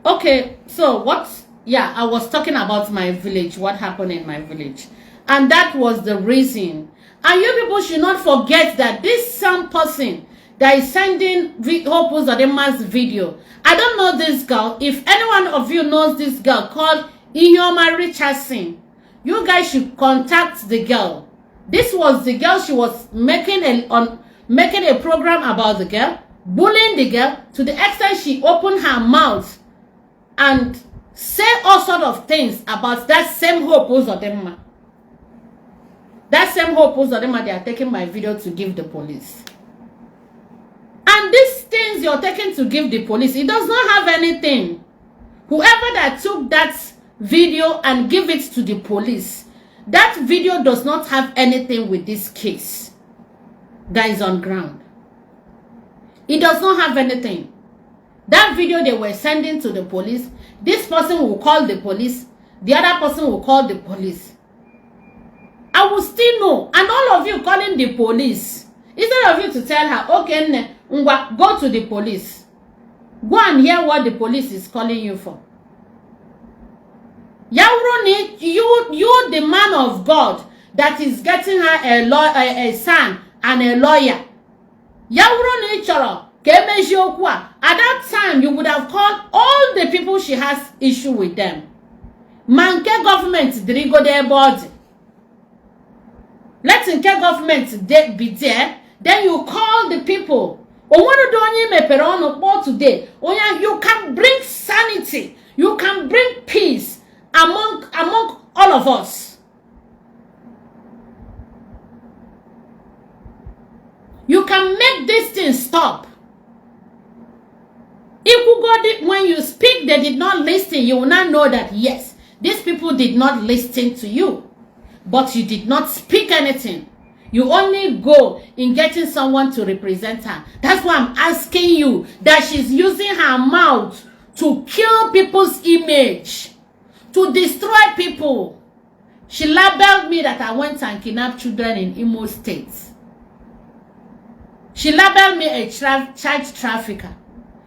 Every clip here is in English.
Okay, so what? Yeah, I was talking about my village, what happened in my village. And that was the reason. And you people should not forget that this same person that is sending Hope Uzodinma's video. I don't know this girl. If any one of you knows this girl called Inyoma Richardson, you guys should contact the girl. This was the girl. She was making a program about the girl, bullying the girl to the extent she opened her mouth and say all sort of things about that same Hope Uzodinma. That same Hope Uzodinma, they are taking my video to give the police. And these things you're taking to give the police, it does not have anything. Whoever that took that video and give it to the police, that video does not have anything with this case that is on ground. It does not have anything. That video they were sending to the police, this person will call the police, the other person will call the police. I will still know. And all of you calling the police, instead of you to tell her, okay, go to the police. Go and hear what the police is calling you for. You the man of God that is getting her a son and a lawyer. At that time, you would have called all the people she has issue with them. Manke government did go their body. Let Nke government be there. Then you call the people. Today, you can bring sanity. You can bring peace among all of us. You can make this thing stop. If when you speak, they did not listen, you will not know that, yes, these people did not listen to you. But you did not speak anything. You only go in getting someone to represent her. That's why I'm asking you that she's using her mouth to kill people's image, to destroy people. She labeled me that I went and kidnapped children in Imo State. She labeled me a child trafficker.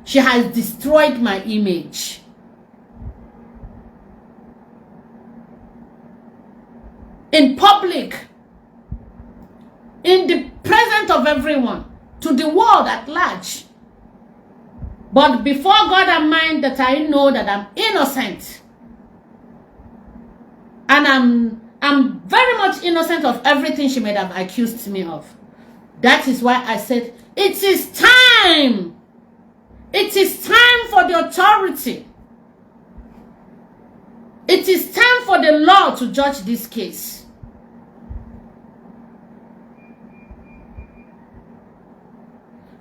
She has destroyed my image. In public, in the presence of everyone, to the world at large. But before God and mine, that I know that I'm innocent. And I'm very much innocent of everything she may have accused me of. That is why I said, it is time. It is time for the authority. It is time for the law to judge this case.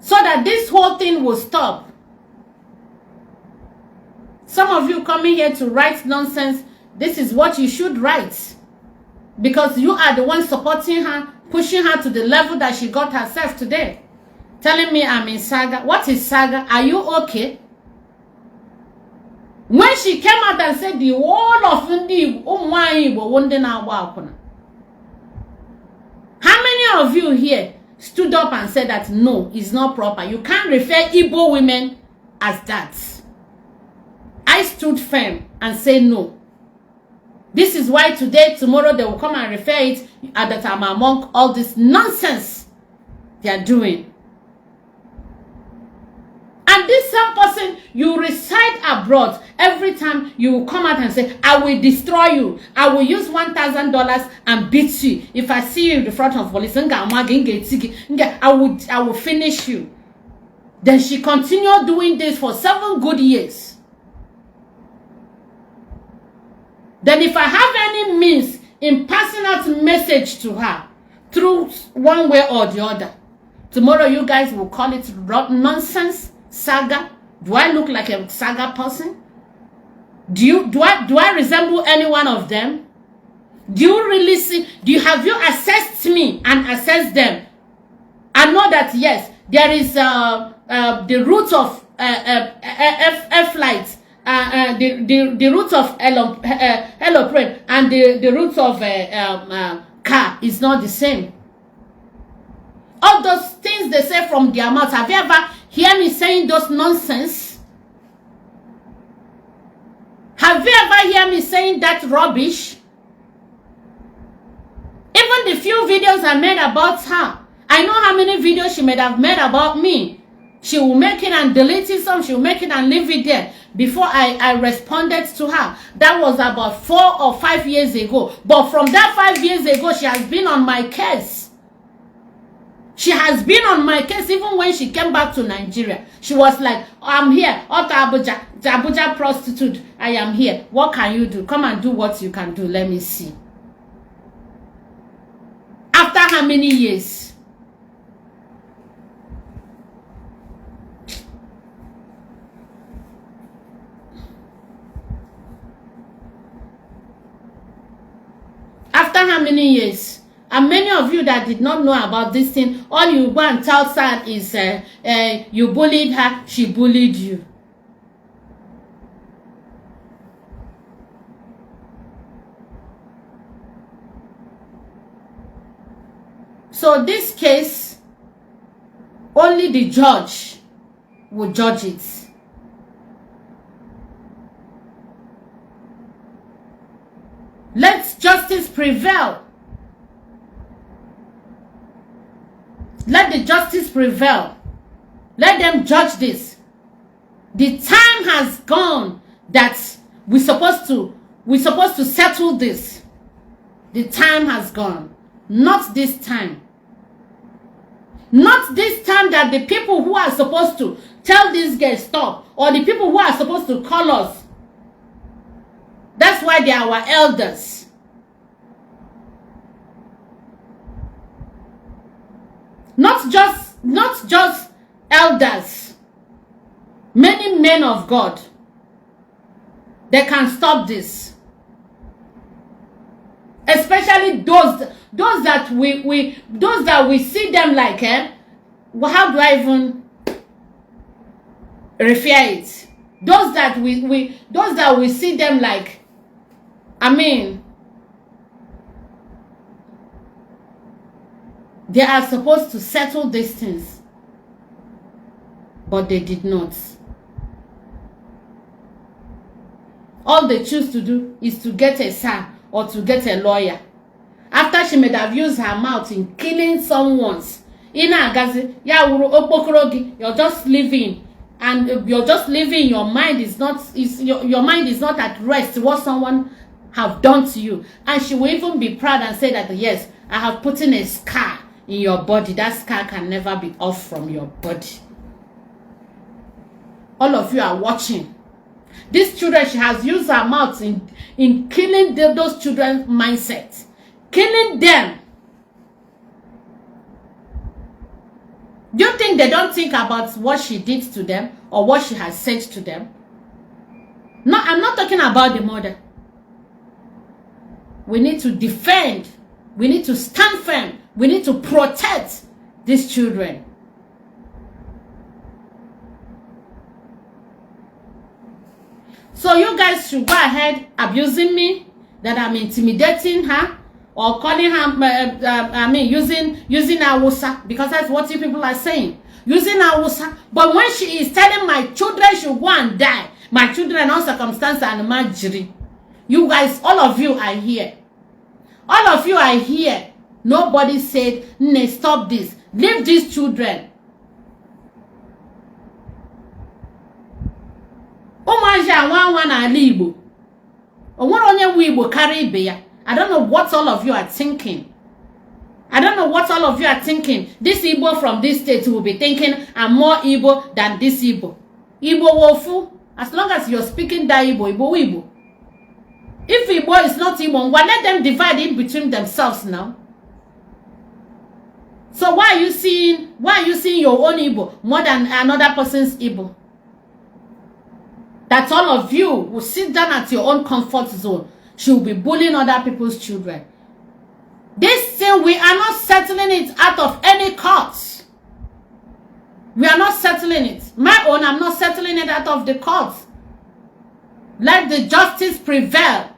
So that this whole thing will stop. Some of you coming here to write nonsense, this is what you should write. Because you are the one supporting her, pushing her to the level that she got herself today. Telling me I'm in saga. What is saga? Are you okay? When she came out and said the whole of Ndi, how many of you here stood up and said that no, it's not proper? You can't refer Igbo women as that. I stood firm and said no. This is why today, tomorrow, they will come and refer it that I'm among all this nonsense they are doing. And this same person, you reside abroad, every time you will come out and say, I will destroy you. I will use $1,000 and beat you. If I see you in the front of police, I will finish you. Then she continued doing this for 7 good years. Then if I have any means in passing out a message to her, through one way or the other, tomorrow you guys will call it nonsense, saga. Do I look like a saga person? Do I resemble any one of them? Do you really see? Have you assessed me and assessed them? I know that yes, there is the root of flight, the root of aeroplane, and the root of car is not the same. All those things they say from their mouth. Have you ever heard me saying those nonsense? hear me saying that rubbish? Even the few videos I made about her, I know how many videos she may have made about me. She will make it and delete it some, she will make it and leave it there. Before I responded to her, that was about 4 or 5 years ago. But from that 5 years ago, she has been on my case. She has been on my case even when she came back to Nigeria. She was like, I'm here, Auto Abuja, the Abuja prostitute, I am here. What can you do? Come and do what you can do, let me see. After how many years? After how many years? And many of you that did not know about this thing, all you go and tell Sad is you bullied her, she bullied you. So this case, only the judge will judge it. Let justice prevail. Let the justice prevail. Let them judge this. The time has gone that we're supposed to settle this. The time has gone. Not this time. Not this time that the people who are supposed to tell this girl stop, or the people who are supposed to call us. That's why they are our elders. Not just elders. Many men of God. They can stop this. Especially those that we see them like, how do I even refer it? Those that we see them like, I mean, they are supposed to settle these things, but they did not. All they choose to do is to get a son or to get a lawyer. After she may have used her mouth in killing someone's. You're just living, and you're just living. Your mind is not at rest. What someone have done to you, and she will even be proud and say that yes, I have put in a scar in your body. That scar can never be off from your body. All of you are watching. These children, she has used her mouth in killing those children's mindsets. Killing them. Do you think they don't think about what she did to them or what she has said to them? No, I'm not talking about the mother. We need to defend. We need to stand firm. We need to protect these children. So you guys should go ahead abusing me, that I'm intimidating her, or calling her, using Awusa, because that's what you people are saying. Using Awusa. But when she is telling my children should go and die, my children on circumstance and marjorie, you guys, all of you are here. All of you are here. Nobody said, "Nee, stop this. Leave these children." I don't know what all of you are thinking. I don't know what all of you are thinking. This Igbo from this state will be thinking, I'm more Igbo than this Igbo. Igbo wofu. As long as you're speaking that Igbo, Igbo Igbo. If Igbo is not Igbo, why let them divide it between themselves now? So why are you seeing your own Igbo more than another person's Igbo? That all of you will sit down at your own comfort zone. She will be bullying other people's children. This thing, we are not settling it out of any courts. We are not settling it. My own, I'm not settling it out of the courts. Let the justice prevail.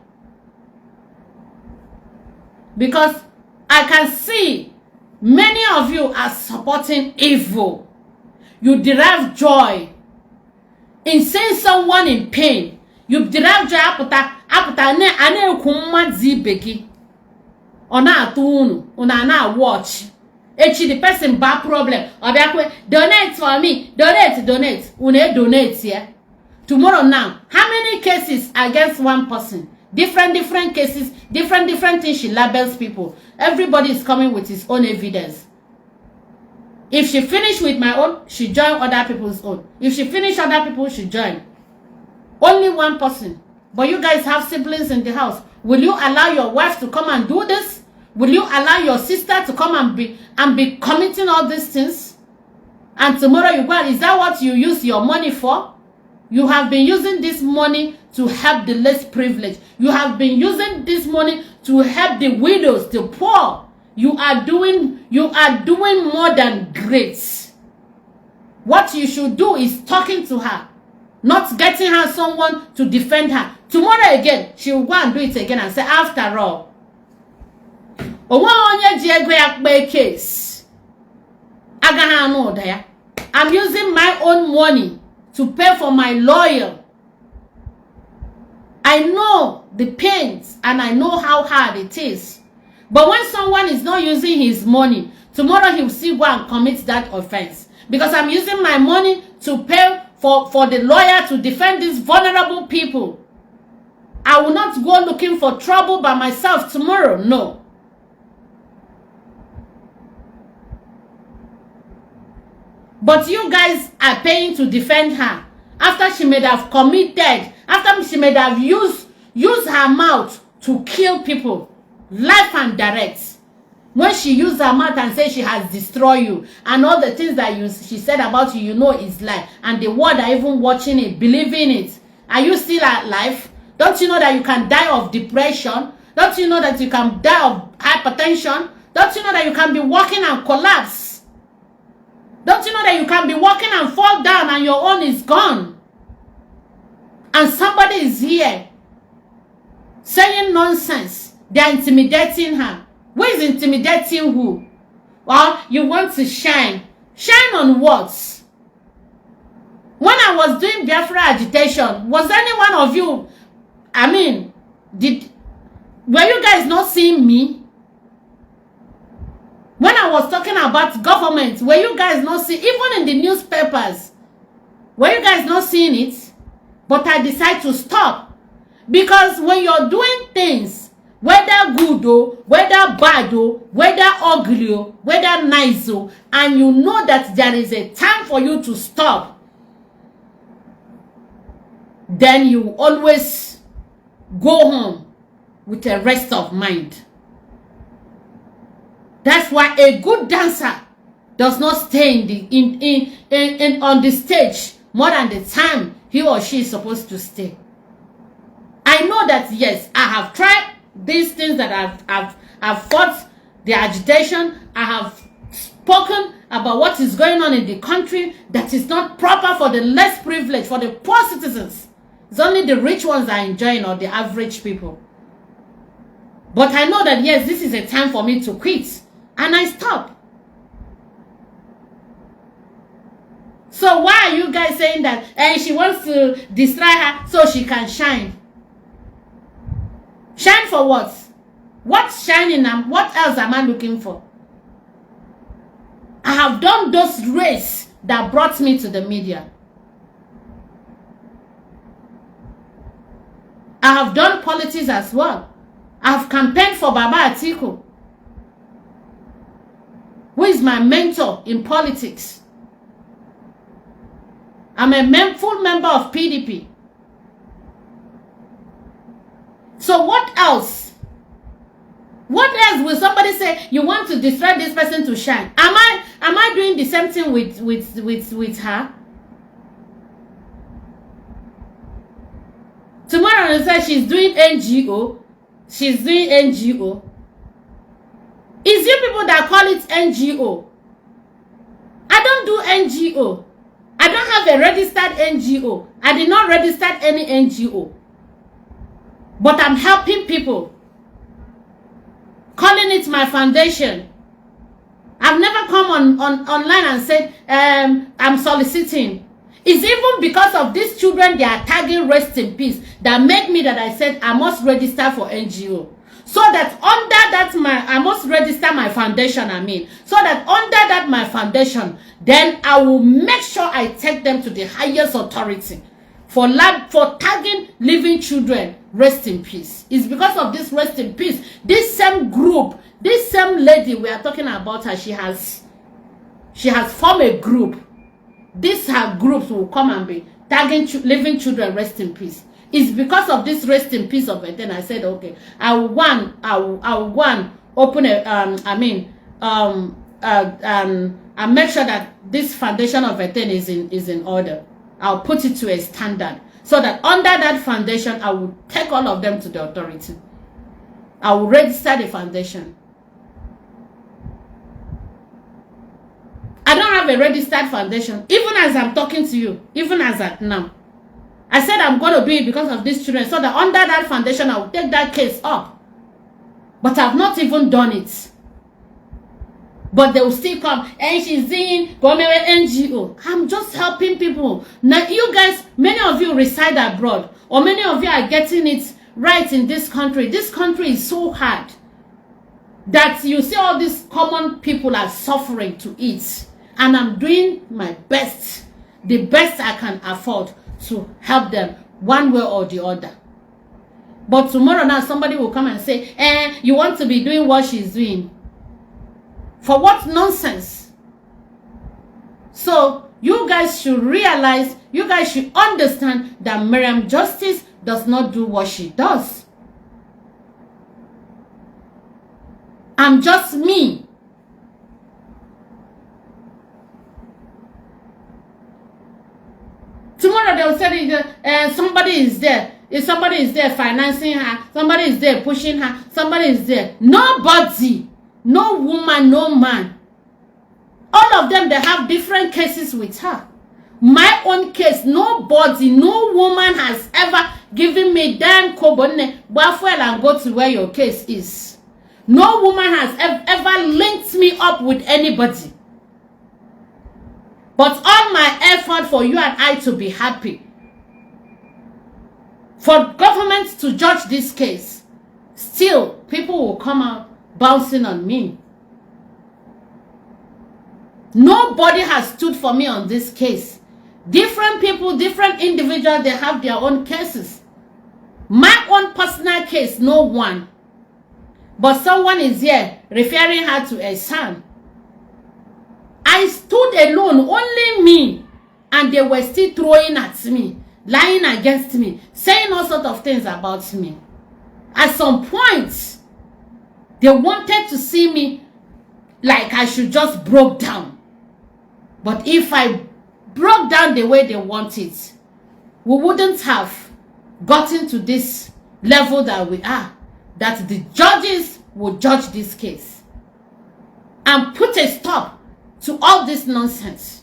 Because I can see many of you are supporting evil. You derive joy in seeing someone in pain. You derive joy apụta na-ekwu mmadụ ibe gị ọ na-atụ unu na watch echi the person bad problem ọ bịakwe donate for me donate unu donate ya. Tomorrow now, how many cases against one person? Different cases, different things she labels people. Everybody is coming with his own evidence. If she finish with my own, she join other people's own. If she finish other people, she join. Only one person. But you guys have siblings in the house. Will you allow your wife to come and do this? Will you allow your sister to come and be committing all these things? And tomorrow you go, is that what you use your money for? You have been using this money to help the less privileged. You have been using this money to help the widows, the poor. You are doing more than great. What you should do is talking to her, not getting her someone to defend her. Tomorrow again, she will go and do it again and say, after all, case. I'm using my own money to pay for my lawyer. I know the pains and I know how hard it is. But when someone is not using his money, tomorrow he will still go and commit that offense. Because I'm using my money to pay for the lawyer to defend these vulnerable people. I will not go looking for trouble by myself tomorrow. No. But you guys are paying to defend her. After she may have committed, after she may have used her mouth to kill people, life and direct. When she used her mouth and said she has destroyed you, and all the things that she said about you, you know is lie. And the world are even watching it, believing it. Are you still alive? Don't you know that you can die of depression? Don't you know that you can die of hypertension? Don't you know that you can be walking and collapse? Don't you know that you can be walking and fall down and your own is gone? And somebody is here saying nonsense. They're intimidating her. Who is intimidating who? Well, you want to shine. Shine on what? When I was doing Biafra agitation, was any one of you, were you guys not seeing me? When I was talking about government, were you guys not seeing, even in the newspapers, were you guys not seeing it? But I decided to stop. Because when you're doing things, whether good or whether bad or whether ugly or whether nice or, and you know that there is a time for you to stop, then you always go home with a rest of mind. That's why a good dancer does not stay on the stage more than the time he or she is supposed to stay. I know that, yes, I have tried these things that I've fought the agitation. I have spoken about what is going on in the country that is not proper for the less privileged, for the poor citizens. It's only the rich ones that are enjoying, or the average people. But I know that, yes, this is a time for me to quit. And I stop. So why are you guys saying that she wants to destroy her so she can shine? Shine for what? What's shining? What else am I looking for? I have done those races that brought me to the media. I have done politics as well. I have campaigned for Baba Atiku, who is my mentor in politics. I'm a full member of PDP. So what else? What else will somebody say, you want to destroy this person to shine? Am I doing the same thing with her? Tomorrow they say she's doing NGO. She's doing NGO. It's you people that call it NGO. I don't do NGO. I don't have a registered NGO. I did not register any NGO. But I'm helping people. Calling it my foundation. I've never come online and said, I'm soliciting. It's even because of these children they are tagging rest in peace that made me that I said I must register for NGO. So that under that I must register my foundation, so that under that my foundation, then I will make sure I take them to the highest authority for tagging living children rest in peace. It's because of this rest in peace. This same group, this same lady we are talking about her, she has formed a group. These her groups will come and be tagging living children rest in peace. It's because of this rest in peace of it. Then I said, okay, I will open a and make sure that this foundation of it is in order. I'll put it to a standard so that under that foundation I will take all of them to the authority. I will register the foundation. I don't have a registered foundation. Even as I'm talking to you, even as at now, I said I'm going to do it because of these children, so that under that foundation I will take that case up. But I've not even done it. But they will still come, and she's in NGO. I'm just helping people. Now, you guys, many of you reside abroad, or many of you are getting it right in this country. This country is so hard that you see all these common people are suffering to eat. And I'm doing my best, the best I can afford to help them one way or the other. But tomorrow now somebody will come and say, you want to be doing what she's doing. For what nonsense? So you guys should realize, you guys should understand that Maryam Justice does not do what she does. I'm just me. Tomorrow they'll say somebody is there. If somebody is there financing her, somebody is there pushing her, somebody is there. Nobody, no woman, no man. All of them, they have different cases with her. My own case, nobody, no woman has ever given me damn kobone, wafuel and go to where your case is. No woman has ever linked me up with anybody. But all my effort for you and I to be happy, for government to judge this case, still people will come out bouncing on me. Nobody has stood for me on this case. Different people, different individuals, they have their own cases. My own personal case, no one. But someone is here referring her to a son. I stood alone, only me, and they were still throwing at me, lying against me, saying all sorts of things about me. At some point, they wanted to see me like I should just broke down. But if I broke down the way they want it, we wouldn't have gotten to this level that we are, that the judges will judge this case and put a stop to all this nonsense,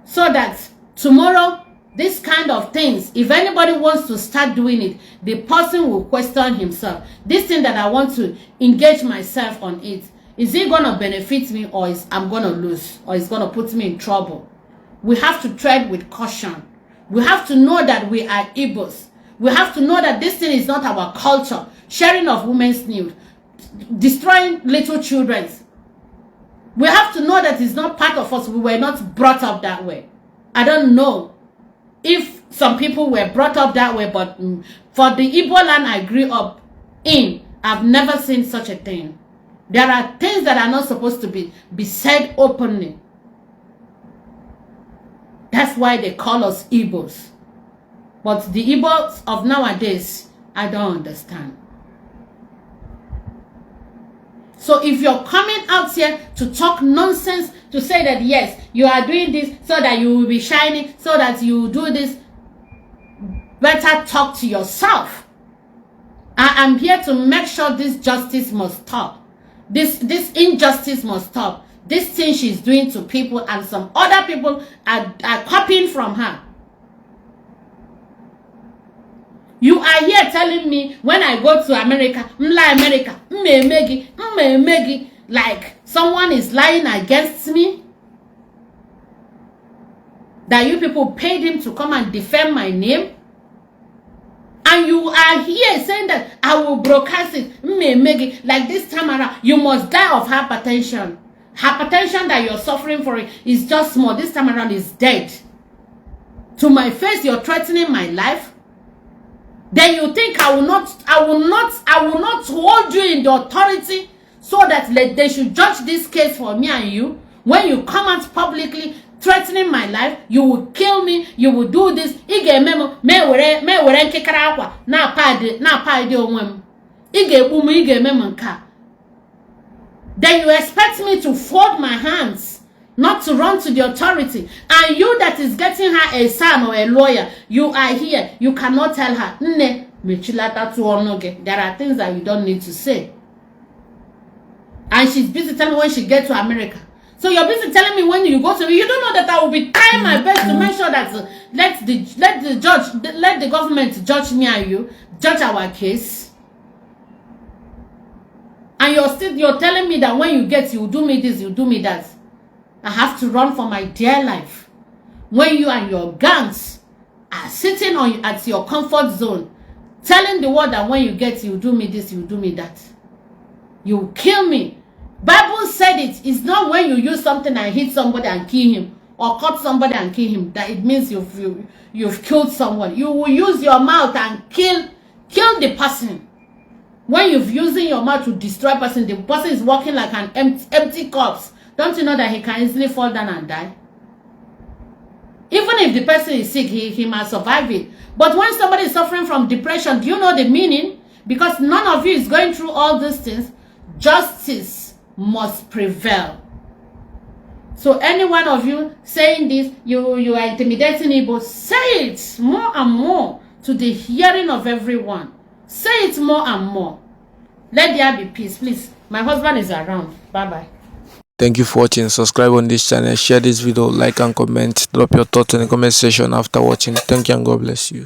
so that tomorrow this kind of things, if anybody wants to start doing it, the person will question himself. This thing that I want to engage myself on it, is it going to benefit me, or is I'm going to lose, or it's going to put me in trouble? We have to tread with caution. We have to know that we are Igbos. We have to know that this thing is not our culture. Sharing of women's nude, destroying little children. We have to know that it's not part of us. We were not brought up that way. I don't know if some people were brought up that way, but for the Igbo land I grew up in, I've never seen such a thing. There are things that are not supposed to be said openly. That's why they call us Igbos. But the Igbos of nowadays, I don't understand. So if you're coming out here to talk nonsense, to say that yes, you are doing this so that you will be shining, so that you do this, better talk to yourself. I am here to make sure this justice must stop. This injustice must stop. This thing she's doing to people, and some other people are copying from her. You are here telling me when I go to America, like someone is lying against me. that you people paid him to come and defend my name? And you are here saying that I will broadcast it. Like this time around, you must die of hypertension. Hypertension that you're suffering for it is just small. This time around is dead. To my face, you're threatening my life. Then you think I will not hold you in the authority so that they should judge this case for me and you. When you come out publicly threatening my life, you will kill me, you will do this. Then you expect me to fold my hands, not to run to the authority. And you that is getting her a son or a lawyer, you are here. You cannot tell her, there are things that you don't need to say. And she's busy telling me when she gets to America. So you're busy telling me when you go to, you don't know that I will be trying my best to make sure that let the government judge me and you, judge our case. And you're telling me that when you get, you do me this, you do me that. I have to run for my dear life. When you and your gangs are sitting at your comfort zone, telling the world that when you get, you do me this, you do me that. You kill me. Bible said it's not when you use something and hit somebody and kill him, or cut somebody and kill him, that it means you've killed someone. You will use your mouth and kill the person. When you're using your mouth to destroy a person, the person is walking like an empty corpse. Don't you know that he can easily fall down and die? Even if the person is sick, he must survive it. But when somebody is suffering from depression, do you know the meaning? Because none of you is going through all these things. Justice must prevail. So any one of you saying this, you are intimidating Igbo, say it more and more to the hearing of everyone. Say it more and more. Let there be peace, please. My husband is around. Bye-bye. Thank you for watching. Subscribe on this channel, share this video, like and comment, drop your thoughts in the comment section after watching. Thank you and God bless you.